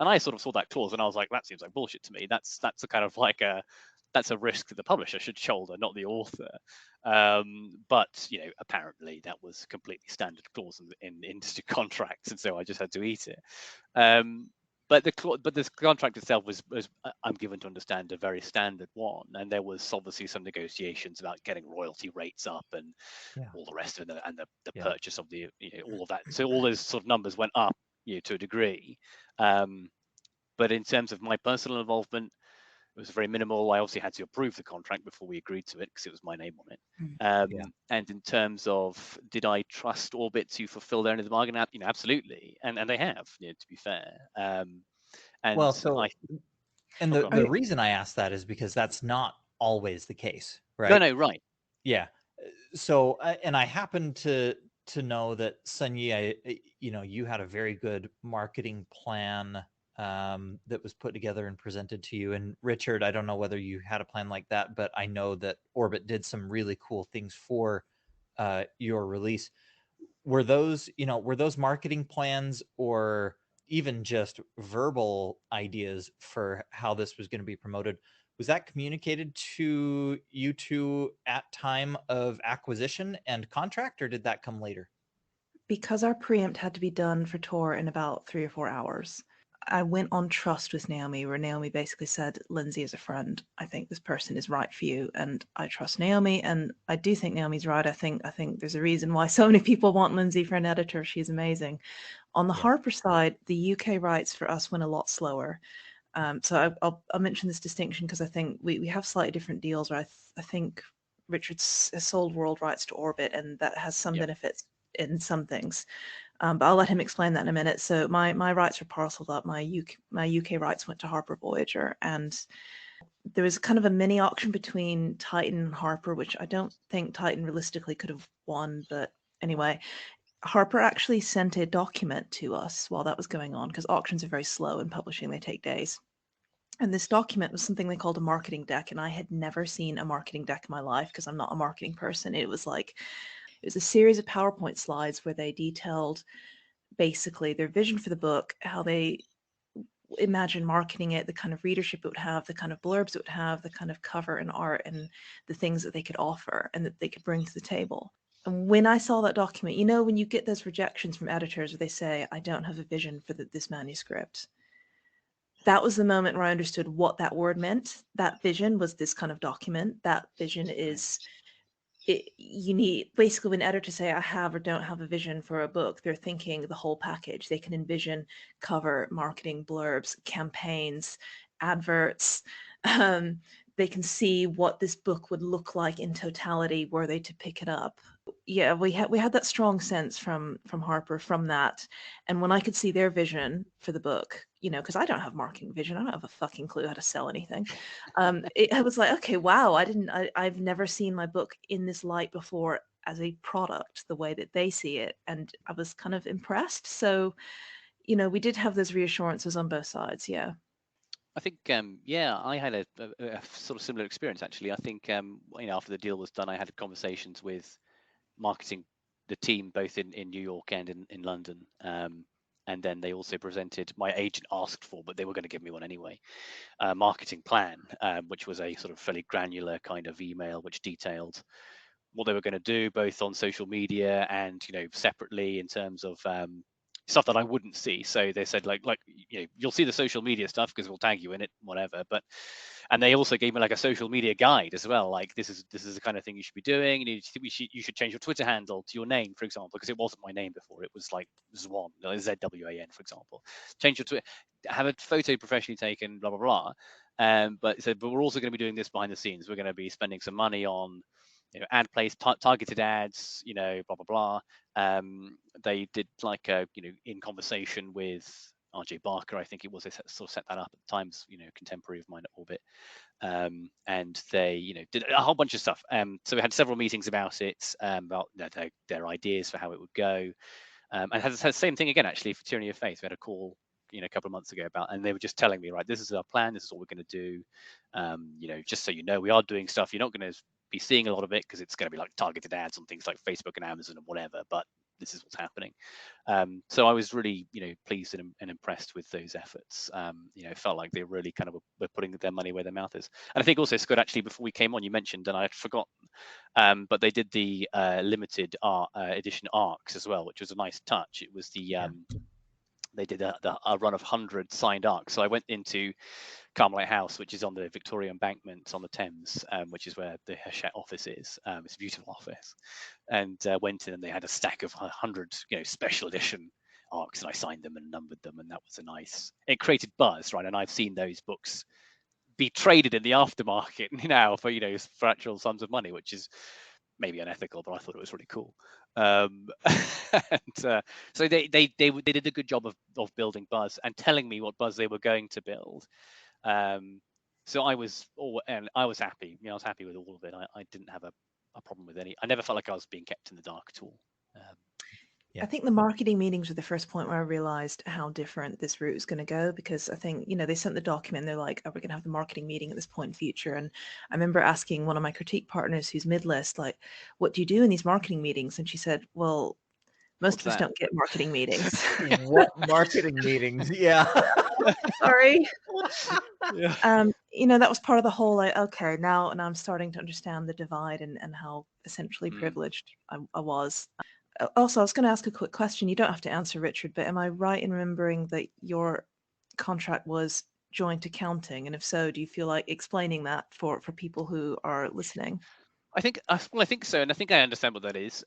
Speaker 3: And I sort of saw that clause and I was like, that seems like bullshit to me. That's a kind of like that's a risk that the publisher should shoulder, not the author. But apparently that was completely standard clause in industry contracts, and so I just had to eat it. But the contract itself was I'm given to understand, a very standard one, and there was obviously some negotiations about getting royalty rates up and
Speaker 2: Yeah.
Speaker 3: all the rest of it, and the
Speaker 2: Yeah.
Speaker 3: purchase of all of that. So all those sort of numbers went up, to a degree. But in terms of my personal involvement, it was very minimal. I obviously had to approve the contract before we agreed to it because it was my name on it.
Speaker 1: Mm.
Speaker 2: Yeah.
Speaker 3: And in terms of, did I trust Orbit to fulfill their end of the bargain? Absolutely, and they have, to be fair. And
Speaker 2: Well, so
Speaker 3: I,
Speaker 2: and
Speaker 3: oh,
Speaker 2: the
Speaker 3: go on.
Speaker 2: the reason I ask that is because that's not always the case,
Speaker 3: No,
Speaker 2: right?
Speaker 3: no, right.
Speaker 2: Yeah. So, and I happen to know that Sunyi, you had a very good marketing plan that was put together and presented to you. And Richard, I don't know whether you had a plan like that, but I know that Orbit did some really cool things for your release. Were those marketing plans or even just verbal ideas for how this was going to be promoted? Was that communicated to you two at time of acquisition and contract, or did that come later?
Speaker 1: Because our preempt had to be done for Tor in about 3 or 4 hours, I went on trust with Naomi, where Naomi basically said, Lindsay is a friend. I think this person is right for you. And I trust Naomi. And I do think Naomi's right. I think there's a reason why so many people want Lindsay for an editor. She's amazing. On the
Speaker 2: Yeah.
Speaker 1: Harper side, the UK rights for us went a lot slower. So I'll mention this distinction because I think we have slightly different deals. Where I think Richard's has sold world rights to Orbit, and that has some
Speaker 3: Yeah.
Speaker 1: benefits in some things. But I'll let him explain that in a minute. So my rights were parceled up. My UK rights went to Harper Voyager, and there was kind of a mini auction between Titan and Harper, which I don't think Titan realistically could have won. But anyway, Harper actually sent a document to us while that was going on, because auctions are very slow in publishing, they take days. And this document was something they called a marketing deck, and I had never seen a marketing deck in my life because I'm not a marketing person. It was a series of PowerPoint slides where they detailed basically their vision for the book, how they imagine marketing it, the kind of readership it would have, the kind of blurbs it would have, the kind of cover and art, and the things that they could offer and that they could bring to the table. And when I saw that document, when you get those rejections from editors where they say, I don't have a vision for this manuscript, that was the moment where I understood what that word meant. That vision was this kind of document. That vision is you need basically when editors say I have or don't have a vision for a book, they're thinking the whole package. They can envision cover, marketing, blurbs, campaigns, adverts. They can see what this book would look like in totality were they to pick it up. Yeah, we had that strong sense from Harper from that, and when I could see their vision for the book, because I don't have marketing vision, I don't have a fucking clue how to sell anything. I was like, okay, wow, I've never seen my book in this light before as a product, the way that they see it, and I was kind of impressed. So, we did have those reassurances on both sides. Yeah.
Speaker 3: I think, yeah, I had a sort of similar experience actually. I think, after the deal was done, I had conversations with marketing, the team both in New York and in London. And then they also presented, my agent asked for, but they were going to give me one anyway, a marketing plan, which was a sort of fairly granular kind of email, which detailed what they were going to do, both on social media and separately in terms of stuff that I wouldn't see. So they said like you'll see the social media stuff because we'll tag you in it, whatever. And they also gave me like a social media guide as well. Like this is the kind of thing you should be doing. You should change your Twitter handle to your name, for example, because it wasn't my name before. It was like Swan, ZWAN, for example. Change your Twitter, have a photo professionally taken, blah blah blah. But we're also going to be doing this behind the scenes. We're going to be spending some money on ad place, targeted ads, blah blah blah. They did like a in conversation with RJ Barker, I think it was. They sort of set that up at the times, contemporary of mine at Orbit, and they did a whole bunch of stuff. So we had several meetings about it, about their ideas for how it would go, and had the same thing again actually for Tyranny of Faith. We had a call a couple of months ago about, and they were just telling me, right, this is our plan, this is what we're going to do. Just so we are doing stuff. You're not going to be seeing a lot of it because it's going to be like targeted ads on things like Facebook and Amazon and whatever, but this is what's happening. So I was really pleased and impressed with those efforts. It felt like they really kind of were putting their money where their mouth is. And I think also, Scott, actually before we came on, you mentioned, and I had forgotten, but they did the limited edition ARCs as well, which was a nice touch. It was the they did a run of 100 signed ARCs. So I went into Carmelite House, which is on the Victoria Embankment on the Thames, which is where the Hachette office is. It's a beautiful office, and went in and they had a stack of 100, special edition ARCs, and I signed them and numbered them, and that was a nice. It created buzz, right? And I've seen those books be traded in the aftermarket now for actual sums of money, which is maybe unethical, but I thought it was really cool. And so they did a good job of building buzz and telling me what buzz they were going to build. So I was happy. I was happy with all of it. I didn't have a problem with any. I never felt like I was being kept in the dark at all.
Speaker 1: I think the marketing meetings were the first point where I realized how different this route is going to go, because I think, they sent the document and they're like, oh, we're going to have the marketing meeting at this point in the future. And I remember asking one of my critique partners who's mid-list, like, what do you do in these marketing meetings? And she said, well, most of us don't get marketing meetings.
Speaker 2: What marketing meetings? Yeah.
Speaker 1: Sorry.
Speaker 3: Yeah.
Speaker 1: That was part of the whole, like, okay, now I'm starting to understand the divide and how essentially privileged I was. Also, I was going to ask a quick question. You don't have to answer, Richard, but am I right in remembering that your contract was joint accounting? And if so, do you feel like explaining that for people who are listening?
Speaker 3: I think so, and I think I understand what that is.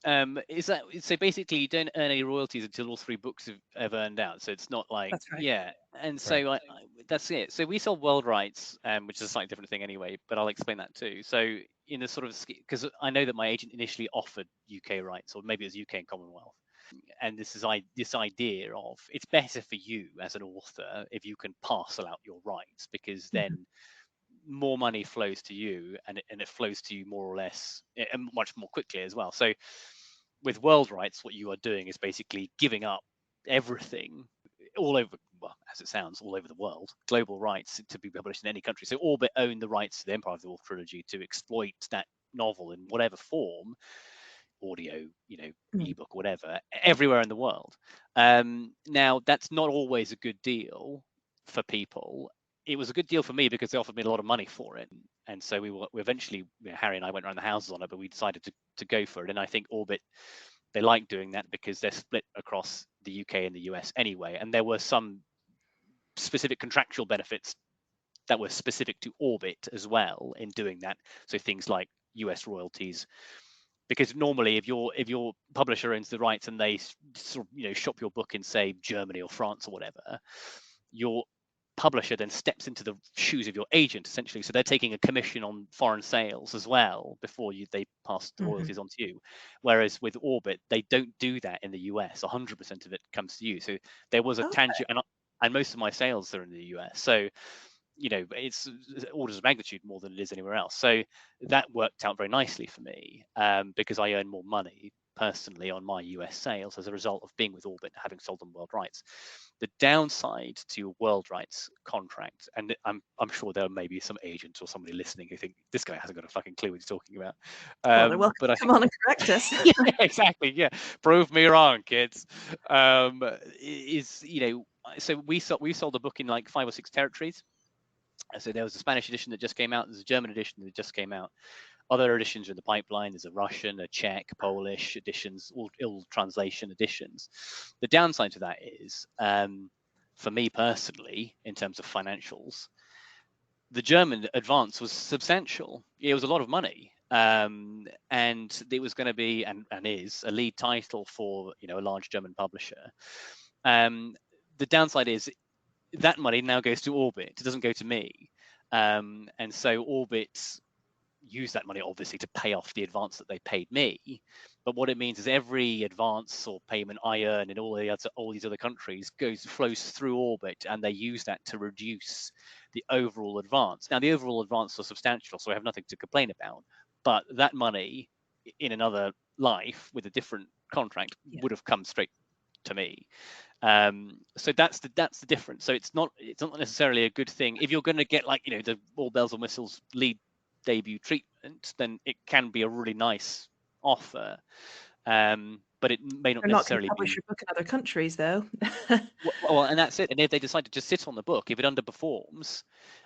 Speaker 3: Is that so? Basically, you don't earn any royalties until all 3 books have earned out. So it's not like
Speaker 1: That's right.
Speaker 3: and so that's it. So we sold world rights, which is a slightly different thing anyway. But I'll explain that too. So in the sort of, because I know that my agent initially offered UK rights, or maybe it was UK and Commonwealth, and this idea of it's better for you as an author if you can parcel out your rights, because then more money flows to you, and it flows to you more or less and much more quickly as well. So with world rights, what you are doing is basically giving up everything all over, well, as it sounds, all over the world, global rights to be published in any country. So Orbit owned the rights to the Empire of the Wolf trilogy to exploit that novel in whatever form, audio, ebook, whatever, everywhere in the world. Now that's not always a good deal for people. It was a good deal for me because they offered me a lot of money for it, and so we eventually, Harry and I went around the houses on it, but we decided to go for it. And I think Orbit, they like doing that because they're split across the UK and the US anyway, and there were some specific contractual benefits that were specific to Orbit as well in doing that. So things like US royalties, because normally if your publisher owns the rights and they sort of shop your book in, say, Germany or France or whatever, your publisher then steps into the shoes of your agent essentially, so they're taking a commission on foreign sales as well before they pass the royalties on to you. Whereas with Orbit, they don't do that in the US. 100% of it comes to you. So there was a tangent, and most of my sales are in the US, so it's orders of magnitude more than it is anywhere else. So that worked out very nicely for me, because I earn more money personally on my US sales as a result of being with Orbit, having sold them world rights. The downside to a world rights contract, and I'm sure there may be some agent or somebody listening who think this guy hasn't got a fucking clue what he's talking about.
Speaker 1: Well, they're welcome to come on and correct us.
Speaker 3: Yeah, exactly. Yeah, prove me wrong, kids. So we sold a book in like 5 or 6 territories. So there was a Spanish edition that just came out. There's a German edition that just came out. Other editions are in the pipeline. There's a Russian, a Czech, Polish editions, all translation editions. The downside to that is, for me personally, in terms of financials, the German advance was substantial. It was a lot of money, and it was going to be and is a lead title for a large German publisher. The downside is that money now goes to Orbit. It doesn't go to me, and so Orbit use that money obviously to pay off the advance that they paid me. But what it means is every advance or payment I earn in all these other countries flows through Orbit, and they use that to reduce the overall advance. Now the overall advance was substantial, so I have nothing to complain about. But that money in another life with a different contract would have come straight to me. So that's the difference. So it's not necessarily a good thing if you're going to get the all bells and whistles lead debut treatment, then it can be a really nice offer, but it may not necessarily
Speaker 1: publish your book in other countries, though.
Speaker 3: well, and that's it. And if they decide to just sit on the book, if it underperforms,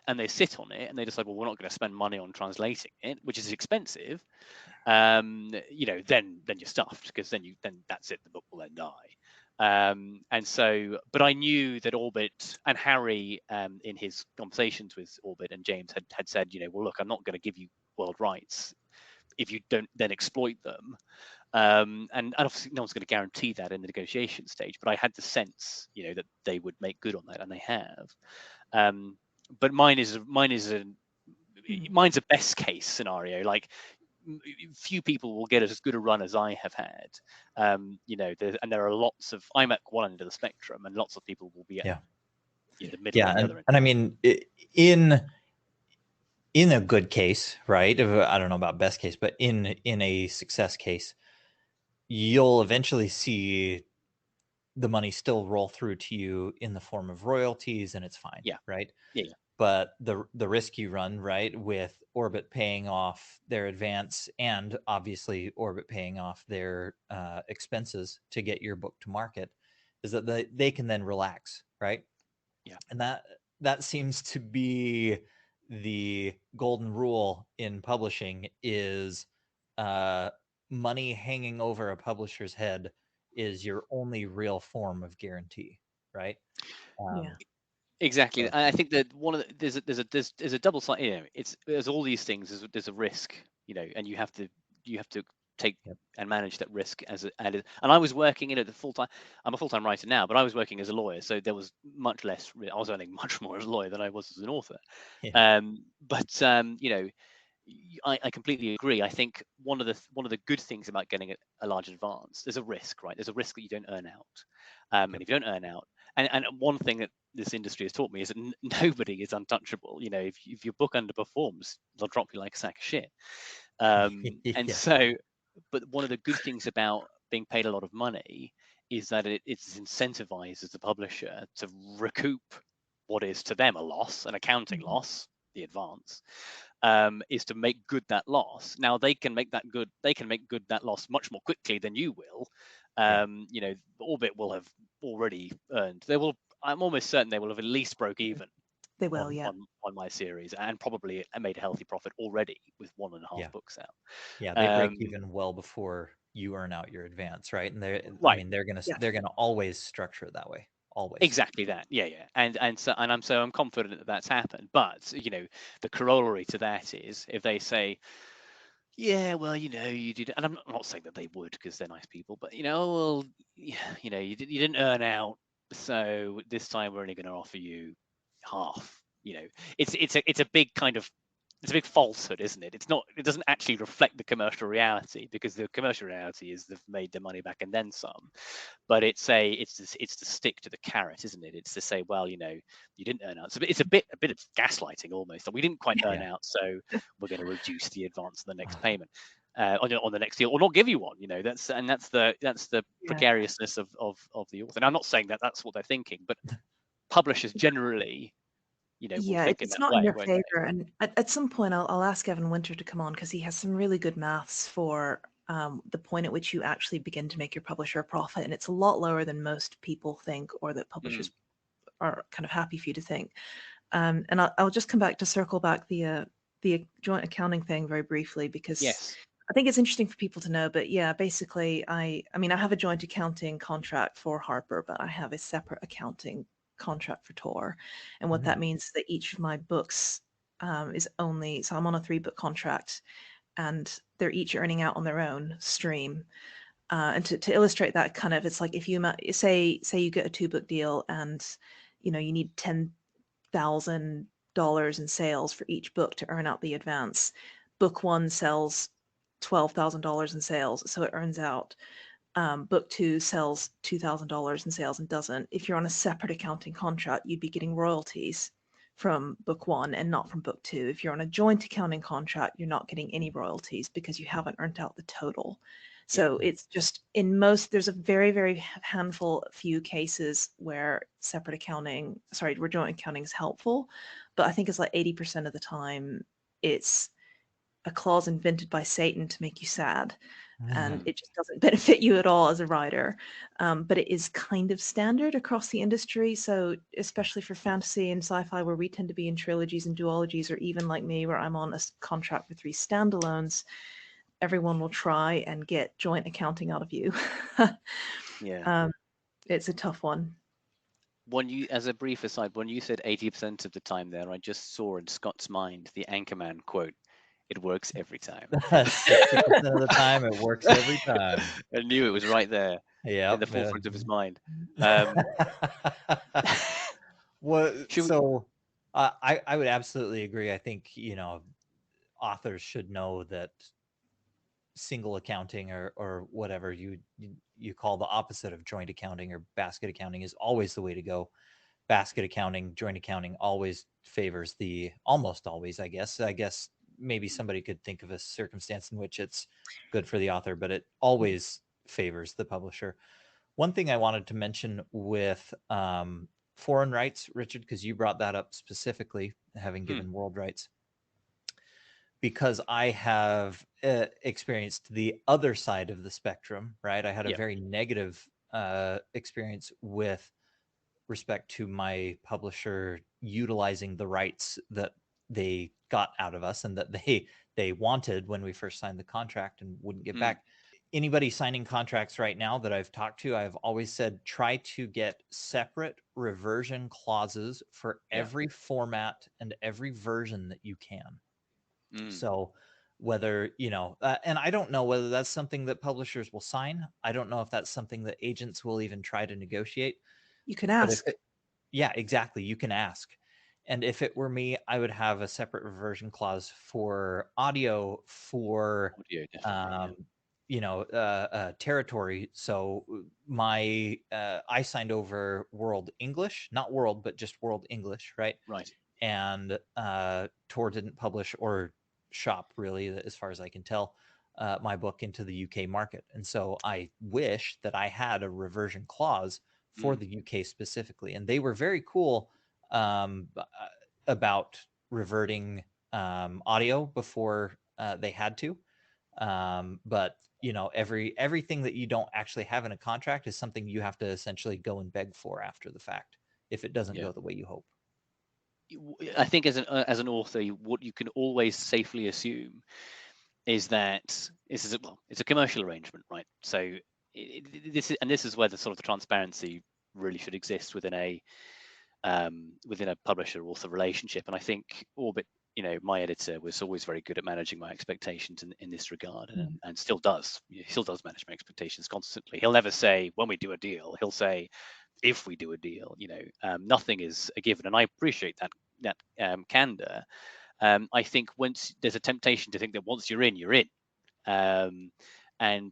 Speaker 3: and they sit on it, and they decide, well, we're not going to spend money on translating it, which is expensive, then you're stuffed, because then that's it. The book will then die. And so, but I knew that Orbit and Harry, in his conversations with Orbit and James, had said, well, look, I'm not going to give you world rights if you don't then exploit them. And obviously, no one's going to guarantee that in the negotiation stage. But I had the sense, that they would make good on that, and they have. But mine's a best case scenario. Like, few people will get as good a run as I have had. And there are lots of, I'm at one end of the spectrum, and lots of people will be at the middle and the other end.
Speaker 2: And I mean, in a good case, right? I don't know about best case, but in a success case, you'll eventually see the money still roll through to you in the form of royalties, and it's fine. Right. But the risk you run, right, with Orbit paying off their advance, and obviously Orbit paying off their expenses to get your book to market, is that they can then relax, right? And that seems to be the golden rule in publishing, is money hanging over a publisher's head is your only real form of guarantee, right?
Speaker 3: Exactly. I think that one of there's a double side. There's all these things. There's a risk, and you have to take and manage that risk and I was working in it full time. I'm a full-time writer now, but I was working as a lawyer, so there was much less. I was earning much more as a lawyer than I was as an author. I completely agree. I think one of the good things about getting a large advance, there's a risk, right? There's a risk that you don't earn out, and if you don't earn out, and one thing that this industry has taught me is that nobody is untouchable. If your book underperforms, they'll drop you like a sack of shit. And so, but one of the good things about being paid a lot of money is that it incentivizes the publisher to recoup what is to them a loss, an accounting loss, the advance, is to make good that loss. Now they can make good that loss much more quickly than you will. Orbit will have already earned. I'm almost certain they will have at least broke even.
Speaker 1: They will,
Speaker 3: on my series, and probably made a healthy profit already with 1.5 books out.
Speaker 2: They break even well before you earn out your advance, right? And they're gonna always structure it that way. Always.
Speaker 3: Exactly that. And I'm confident that that's happened. But the corollary to that is if they say, you did, and I'm not saying that they would, because they're nice people, but you didn't earn out, so this time we're only going to offer you half. It's a big kind of, it's a big falsehood, isn't it? It doesn't actually reflect the commercial reality, because the commercial reality is they've made their money back and then some. But it's to stick to the carrot, isn't it? It's to say, well, you didn't earn out. So it's a bit of gaslighting almost. That we didn't quite earn out, so we're going to reduce the advance on the next payment, on the next deal, or not give you one. That's the precariousness of the author. And I'm not saying that that's what they're thinking, but publishers generally,
Speaker 1: it's not in your favor. And at some point, I'll ask Evan Winter to come on, because he has some really good maths for the point at which you actually begin to make your publisher a profit, and it's a lot lower than most people think, or that publishers are kind of happy for you to think. And I'll just come back to circle back the the joint accounting thing very briefly because
Speaker 3: Yes.
Speaker 1: I think it's interesting for people to know. But yeah, basically, I mean, I have a joint accounting contract for Harper, but I have a separate accounting contract for Tor, and what
Speaker 2: Mm.
Speaker 1: that means is that each of my books is only so I'm on a 3 book contract, and they're each earning out on their own stream. And to illustrate that, kind of, it's like if you say you get a 2 book deal, and you need $10,000 in sales for each book to earn out the advance. Book one sells $12,000 in sales, so it earns out. Book two sells $2,000 in sales and doesn't. If you're on a separate accounting contract, you'd be getting royalties from book one and not from book two. If you're on a joint accounting contract, you're not getting any royalties because you haven't earned out the total.
Speaker 3: Yeah.
Speaker 1: So it's just there's a very, very few cases where where joint accounting is helpful. But I think it's like 80% of the time, it's a clause invented by Satan to make you sad. And it just doesn't benefit you at all as a writer. But it is kind of standard across the industry. So, especially for fantasy and sci fi, where we tend to be in trilogies and duologies, or even like me, where I'm on a contract for 3 standalones, everyone will try and get joint accounting out of you.
Speaker 3: Yeah.
Speaker 1: It's a tough one.
Speaker 3: As a brief aside, when you said 80% of the time there, I just saw in Scott's mind the Anchorman quote, "It works every time."
Speaker 2: 60% of the time, it works every time.
Speaker 3: I knew it was right there
Speaker 2: Yeah.
Speaker 3: in the forefront of his mind.
Speaker 2: Well,
Speaker 3: Should we,
Speaker 2: so I would absolutely agree. I think, authors should know that single accounting or whatever you call the opposite of joint accounting or basket accounting is always the way to go. Basket accounting, joint accounting always favors almost always, I guess maybe somebody could think of a circumstance in which it's good for the author, but it always favors the publisher. One thing I wanted to mention with foreign rights, Richard, because you brought that up specifically, having given world rights, because I have experienced the other side of the spectrum, right? I had a
Speaker 3: yeah,
Speaker 2: very negative experience with respect to my publisher utilizing the rights that they got out of us and that they wanted when we first signed the contract and wouldn't give back. Anybody signing contracts right now that I've talked to, I've always said try to get separate reversion clauses for
Speaker 3: yeah,
Speaker 2: every format and every version that you can.
Speaker 3: mm,
Speaker 2: So whether, and I don't know whether that's something that publishers will sign. I don't know if that's something that agents will even try to negotiate.
Speaker 1: You can
Speaker 2: But if
Speaker 1: ask.
Speaker 2: yeah, exactly, you can ask. And if it were me, I would have a separate reversion clause for audio, for
Speaker 3: audio definitely.
Speaker 2: territory. So I signed over world English, not world, but just world English, right?
Speaker 3: Right.
Speaker 2: And Tor didn't publish or shop really, as far as I can tell, my book into the UK market. And so I wish that I had a reversion clause for the UK specifically. And they were very cool about reverting audio before they had to. But everything that you don't actually have in a contract is something you have to essentially go and beg for after the fact if it doesn't
Speaker 3: Yeah.
Speaker 2: go the way you hope.
Speaker 3: I think as an author, what you can always safely assume is that it's a commercial arrangement, right? So this is where the sort of the transparency really should exist within a publisher author relationship. And I think Orbit, my editor, was always very good at managing my expectations in this regard, and still does. He still does manage my expectations constantly. He'll never say when we do a deal. He'll say if we do a deal. Nothing is a given, and I appreciate that candor. I think once there's a temptation to think that once you're in, you're in. And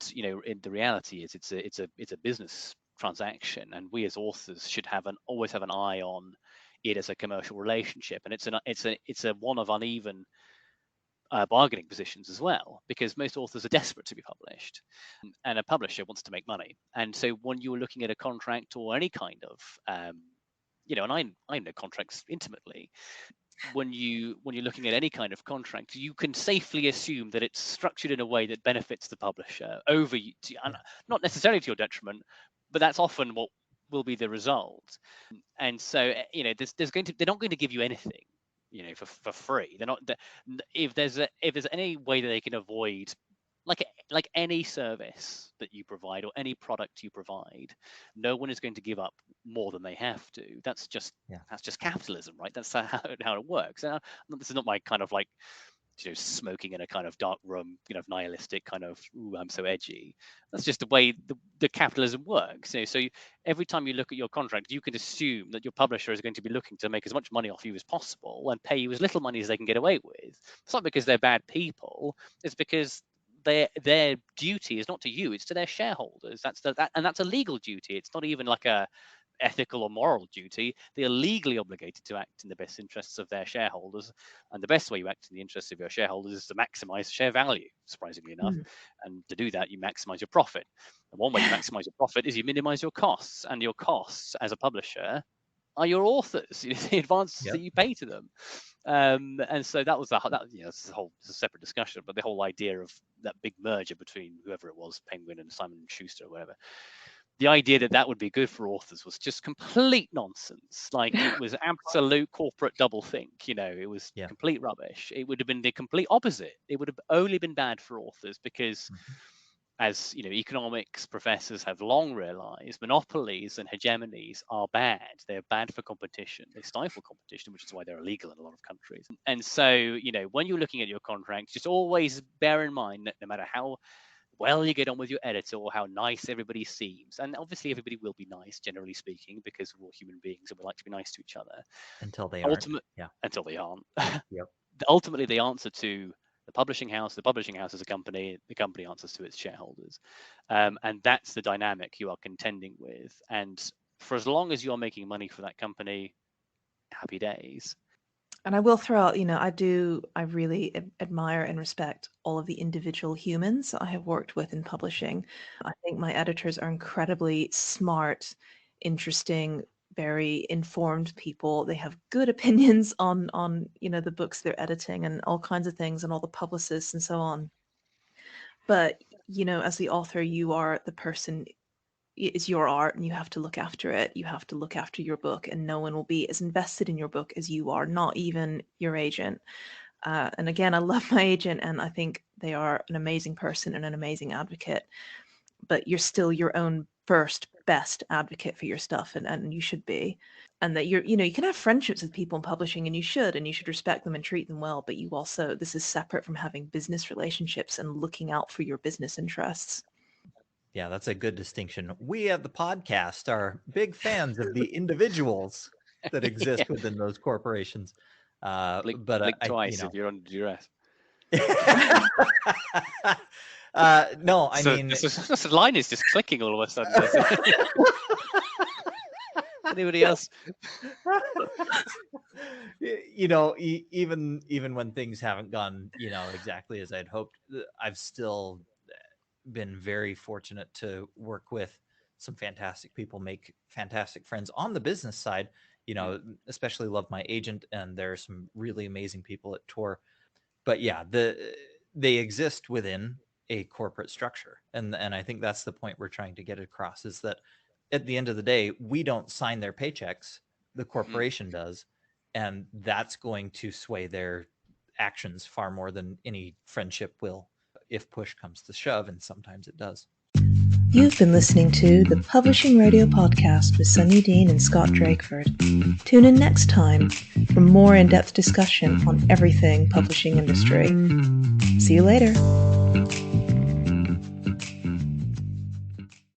Speaker 3: the reality is it's a business transaction, and we as authors should always have an eye on it as a commercial relationship, and it's a one of uneven bargaining positions as well, because most authors are desperate to be published, and a publisher wants to make money. And so when you're looking at a contract or any kind of and I know contracts intimately. When you're looking at any kind of contract, you can safely assume that it's structured in a way that benefits the publisher over you, not necessarily to your detriment, but that's often what will be the result. And so they're not going to give you anything. for free. They're not. If there's any way that they can avoid, like any service that you provide or any product you provide, no one is going to give up more than they have to. That's just capitalism, right? That's how it works. And this is not my kind of like smoking in a kind of dark room, nihilistic kind of, ooh, I'm so edgy. That's just the way the capitalism works. So every time you look at your contract, you can assume that your publisher is going to be looking to make as much money off you as possible and pay you as little money as they can get away with. It's not because they're bad people. It's because their duty is not to you; it's to their shareholders. And that's a legal duty. It's not even like a ethical or moral duty. They are legally obligated to act in the best interests of their shareholders, and the best way you act in the interests of your shareholders is to maximize share value, surprisingly enough. And to do that, you maximize your profit, and one way you maximize your profit is you minimize your costs, and your costs as a publisher are your authors, the advances that you pay to them. And so that was it's a separate discussion, but the whole idea of that big merger between whoever it was, Penguin and Simon & Schuster or whatever, the idea that would be good for authors was just complete nonsense. Like, it was absolute corporate doublethink. It was complete rubbish. It would have been the complete opposite. It would have only been bad for authors because, as economics professors have long realized, monopolies and hegemonies are bad. They're bad for competition. They stifle competition, which is why they're illegal in a lot of countries. And so, when you're looking at your contracts, just always bear in mind that no matter how well you get on with your editor or how nice everybody seems, and obviously everybody will be nice, generally speaking, because we're all human beings and we like to be nice to each other
Speaker 2: until they aren't.
Speaker 3: Until they aren't. Ultimately, the answer to the publishing house is a company. The company answers to its shareholders, and that's the dynamic you are contending with. And for as long as you're making money for that company, happy days.
Speaker 1: And I will throw out, I really admire and respect all of the individual humans I have worked with in publishing. I think my editors are incredibly smart, interesting, very informed people. They have good opinions on the books they're editing and all kinds of things, and all the publicists and so on. But, as the author, you are the person. It's your art and you have to look after it. You have to look after your book, and no one will be as invested in your book as you are, not even your agent. And again, I love my agent and I think they are an amazing person and an amazing advocate, but you're still your own first best advocate for your stuff, and you should be. And that you can have friendships with people in publishing, and you should respect them and treat them well, but you also, this is separate from having business relationships and looking out for your business interests.
Speaker 2: Yeah, that's a good distinction. We at the podcast are big fans of the individuals that exist within those corporations.
Speaker 3: Blink twice if you're under duress.
Speaker 2: No, I mean,
Speaker 3: this line is just clicking all of a sudden. Anybody else?
Speaker 2: Even when things haven't gone, exactly as I'd hoped, I've still been very fortunate to work with some fantastic people, make fantastic friends on the business side. Especially love my agent, and there are some really amazing people at Tor. But yeah, they exist within a corporate structure, and I think that's the point we're trying to get across, is that at the end of the day, we don't sign their paychecks, the corporation does, and that's going to sway their actions far more than any friendship will, if push comes to shove, and sometimes it does.
Speaker 1: You've been listening to the Publishing Radio Podcast with Sunyi Dean and Scott Drakeford. Tune in next time for more in-depth discussion on everything publishing industry. See you later.